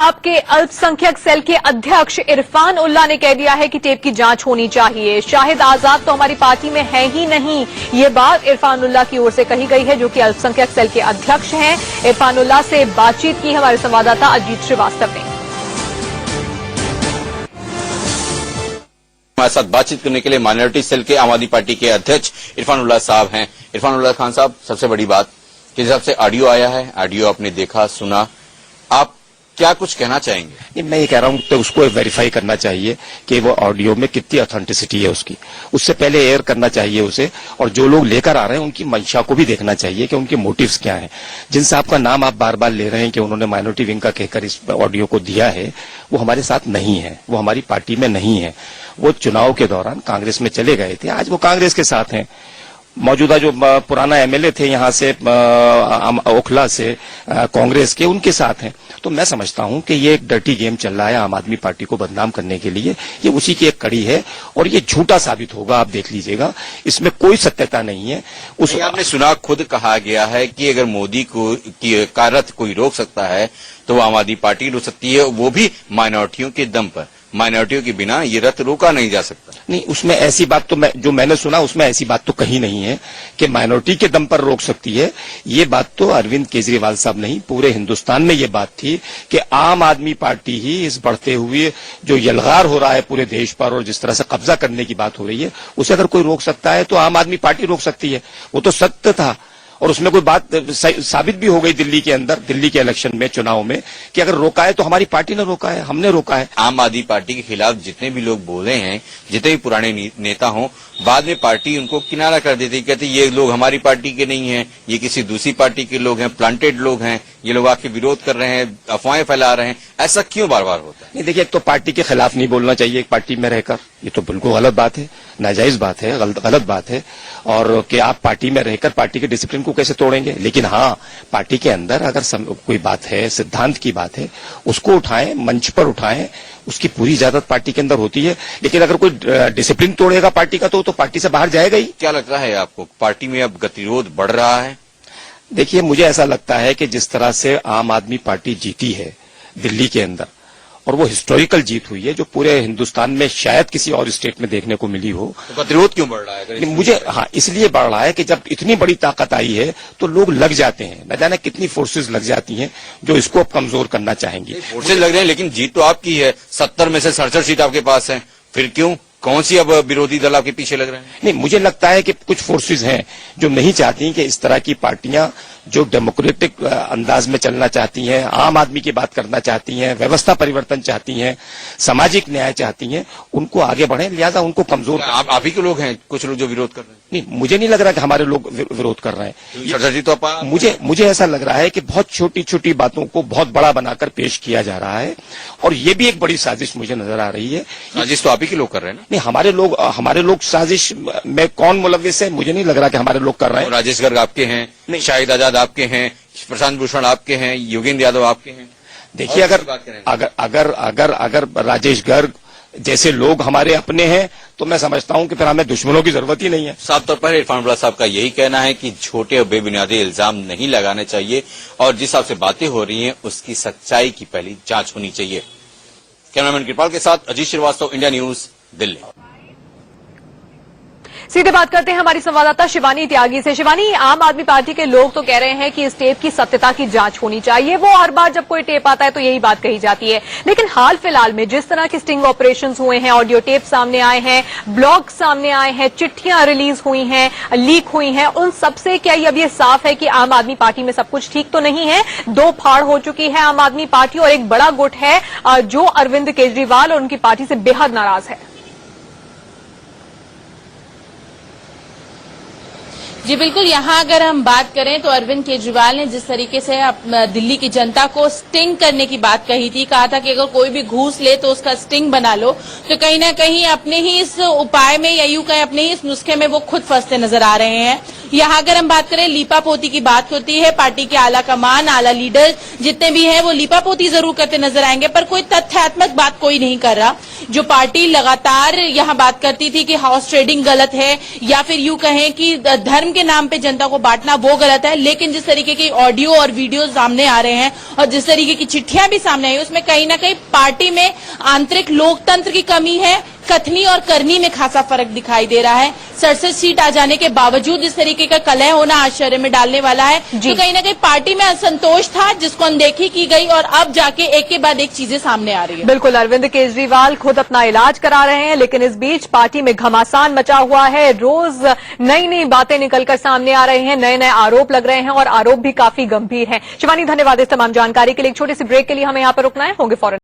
आपके अल्पसंख्यक सेल के अध्यक्ष इरफान उल्ला ने कह दिया है कि टेप की जांच होनी चाहिए। शाहिद आजाद तो हमारी पार्टी में है ही नहीं, ये बात इरफान उल्ला की ओर से कही गई है, जो कि अल्पसंख्यक सेल के अध्यक्ष हैं। इरफान उल्ला से बातचीत की हमारे संवाददाता अजीत श्रीवास्तव ने। हमारे साथ बातचीत करने के लिए माइनॉरिटी सेल के आम आदमी पार्टी के अध्यक्ष इरफान उल्ला साहब हैं। इरफान उल्ला खान साहब, सबसे बड़ी बात कि जिस हिसाब से ऑडियो आया है, ऑडियो आपने देखा सुना, आप क्या कुछ कहना चाहेंगे? मैं ये कह रहा हूँ तो उसको वेरीफाई करना चाहिए कि वो ऑडियो में कितनी ऑथेंटिसिटी है उसकी, उससे पहले एयर करना चाहिए उसे। और जो लोग लेकर आ रहे हैं उनकी मंशा को भी देखना चाहिए कि उनके मोटिव्स क्या हैं। जिन साहब का नाम आप बार बार ले रहे हैं कि उन्होंने माइनॉरिटी विंग का कहकर इस ऑडियो को दिया है, वो हमारे साथ नहीं है, वो हमारी पार्टी में नहीं है। वो चुनाव के दौरान कांग्रेस में चले गए थे, आज वो कांग्रेस के साथ हैं। मौजूदा जो पुराना एमएलए थे यहाँ से ओखला से कांग्रेस के, उनके साथ हैं। तो मैं समझता हूं कि ये एक डर्टी गेम चल रहा है आम आदमी पार्टी को बदनाम करने के लिए। ये उसी की एक कड़ी है और ये झूठा साबित होगा, आप देख लीजिएगा, इसमें कोई सत्यता नहीं है। आपने सुना, खुद कहा गया है कि अगर मोदी को की कारत कोई रोक सकता है तो वो आम आदमी पार्टी रोक सकती है, वो भी माइनॉरिटियों के दम पर। माइनॉरिटियों के बिना ये रथ रोका नहीं जा सकता। नहीं, उसमें ऐसी बात तो जो मैंने सुना उसमें ऐसी बात तो कही नहीं है कि माइनॉरिटी के दम पर रोक सकती है। ये बात तो अरविंद केजरीवाल साहब नहीं, पूरे हिंदुस्तान में ये बात थी कि आम आदमी पार्टी ही इस बढ़ते हुए जो यलगार हो रहा है पूरे देश पर और जिस तरह से कब्जा करने की बात हो रही है, उसे अगर कोई रोक सकता है तो आम आदमी पार्टी रोक सकती है। वो तो सत्य था और उसमें कोई बात साबित भी हो गई दिल्ली के अंदर, दिल्ली के इलेक्शन में, चुनाव में, कि अगर रोका है तो हमारी पार्टी ने रोका है, हमने रोका है। आम आदमी पार्टी के खिलाफ जितने भी लोग बोले हैं, जितने भी पुराने नेता हों, बाद में पार्टी उनको किनारा कर देती, कहती ये लोग हमारी पार्टी के नहीं हैं, ये किसी दूसरी पार्टी के लोग हैं, प्लांटेड लोग हैं, ये लोग आके विरोध कर रहे हैं, अफवाहें फैला रहे हैं। ऐसा क्यों बार बार होता है? नहीं, देखिए, एक तो पार्टी के खिलाफ नहीं बोलना चाहिए एक पार्टी में रहकर, ये तो बिल्कुल गलत बात है, नाजायज बात है, गलत बात है। और कि आप पार्टी में रहकर पार्टी के डिसिप्लिन को कैसे तोड़ेंगे। लेकिन हाँ, पार्टी के अंदर अगर कोई बात है, सिद्धांत की बात है, उसको उठाएं, मंच पर उठाएं, उसकी पूरी इजाजत पार्टी के अंदर होती है। लेकिन अगर कोई डिसिप्लिन तोड़ेगा पार्टी का तो पार्टी से बाहर जाएगा ही। क्या लगता है आपको, पार्टी में अब गतिरोध बढ़ रहा है? देखिए, मुझे ऐसा लगता है कि जिस तरह से आम आदमी पार्टी जीती है दिल्ली के अंदर, और वो हिस्टोरिकल जीत हुई है जो पूरे हिंदुस्तान में शायद किसी और स्टेट में देखने को मिली हो। तो गतिरोध क्यों बढ़ रहा है? मुझे इसलिए बढ़ रहा है कि जब इतनी बड़ी ताकत आई है तो लोग लग जाते हैं, न जाने कितनी फोर्सेस लग जाती हैं जो इसको अब कमजोर करना चाहेंगी। फोर्सेस लग रहे हैं, लेकिन जीत तो आपकी है, 70 में से 67 सीट आपके पास है, फिर क्यों? कौन सी अब विरोधी दल आपके पीछे लग रहे हैं? नहीं, मुझे लगता है कि कुछ फोर्सेस हैं जो नहीं चाहती कि इस तरह की पार्टियां जो डेमोक्रेटिक अंदाज में चलना चाहती हैं, आम आदमी की बात करना चाहती हैं, व्यवस्था परिवर्तन चाहती हैं, सामाजिक न्याय चाहती हैं, उनको आगे बढ़े, लिहाजा उनको कमजोर। आप ही के लोग हैं कुछ लोग जो विरोध कर रहे हैं? नहीं, मुझे नहीं लग रहा कि हमारे लोग विरोध कर रहे हैं। तो मुझे ऐसा लग रहा है कि बहुत छोटी छोटी बातों को बहुत बड़ा बनाकर पेश किया जा रहा है और ये भी एक बड़ी साजिश मुझे नजर आ रही है। साजिश तो आप ही के लोग कर रहे हैं ना? नहीं, हमारे लोग साजिश में कौन मुलव्विस है, मुझे नहीं लग रहा कि हमारे लोग कर रहे हैं। राजेश गर्ग आपके हैं, शाहिद आजाद आपके हैं, प्रशांत भूषण आपके हैं, योगेंद्र यादव आपके हैं। देखिए, अगर राजेश गर्ग जैसे लोग हमारे अपने हैं तो मैं समझता हूं कि फिर हमें दुश्मनों की जरूरत ही नहीं है। साफ तौर पर इरफान उल्ला साहब का यही कहना है कि छोटे और बेबुनियादी इल्जाम नहीं लगाने चाहिए और जिस हिसाब से बातें हो रही हैं उसकी सच्चाई की पहली जांच होनी चाहिए। कैमरामैन कृपाल के साथ अजीत श्रीवास्तव, इंडिया न्यूज, दिल्ली। सीधे बात करते हैं हमारी संवाददाता शिवानी त्यागी से। शिवानी, आम आदमी पार्टी के लोग तो कह रहे हैं कि इस टेप की सत्यता की जांच होनी चाहिए। वो हर बार जब कोई टेप आता है तो यही बात कही जाती है, लेकिन हाल फिलहाल में जिस तरह के स्टिंग ऑपरेशंस हुए हैं, ऑडियो टेप सामने आए हैं, ब्लॉग सामने आए हैं, चिट्ठियां रिलीज हुई हैं, लीक हुई हैं, उन सबसे क्या अब ये साफ है कि आम आदमी पार्टी में सब कुछ ठीक तो नहीं है? दो फाड़ हो चुकी है आम आदमी पार्टी और एक बड़ा गुट है जो अरविंद केजरीवाल और उनकी पार्टी से बेहद नाराज है। जी बिल्कुल, यहाँ अगर हम बात करें तो अरविंद केजरीवाल ने जिस तरीके से दिल्ली की जनता को स्टिंग करने की बात कही थी, कहा था कि अगर कोई भी घूस ले तो उसका स्टिंग बना लो, तो कहीं ना कहीं अपने ही इस उपाय में या यूं कहें अपने ही इस नुस्खे में वो खुद फंसते नजर आ रहे हैं। यहाँ अगर हम बात करें, लीपा पोती की बात होती है, पार्टी के आला कमान, आला लीडर जितने भी हैं वो लीपा पोती जरूर करते नजर आएंगे, पर कोई तथ्यात्मक बात कोई नहीं कर रहा। जो पार्टी लगातार यहाँ बात करती थी कि हाउस ट्रेडिंग गलत है या फिर यूं कहें कि धर्म के नाम पे जनता को बांटना वो गलत है, लेकिन जिस तरीके की ऑडियो और वीडियो सामने आ रहे हैं और जिस तरीके की चिट्ठियां भी सामने आई उसमें कहीं ना कहीं पार्टी में आंतरिक लोकतंत्र की कमी है, कथनी और करनी में खासा फर्क दिखाई दे रहा है। 67 सीट आ जाने के बावजूद इस तरीके का कलह होना आश्चर्य में डालने वाला है। तो कहीं ना कहीं पार्टी में असंतोष था जिसको अनदेखी की गई और अब जाके एक के बाद एक चीजें सामने आ रही है। बिल्कुल, अरविंद केजरीवाल खुद अपना इलाज करा रहे हैं, लेकिन इस बीच पार्टी में घमासान मचा हुआ है। रोज नई नई बातें निकलकर सामने आ रही हैं, नए नए आरोप लग रहे हैं और आरोप भी काफी गंभीर हैं। शिवानी, धन्यवाद इस तमाम जानकारी के लिए। एक छोटी सी ब्रेक के लिए हमें यहाँ पर रुकना है, होंगे फौरन।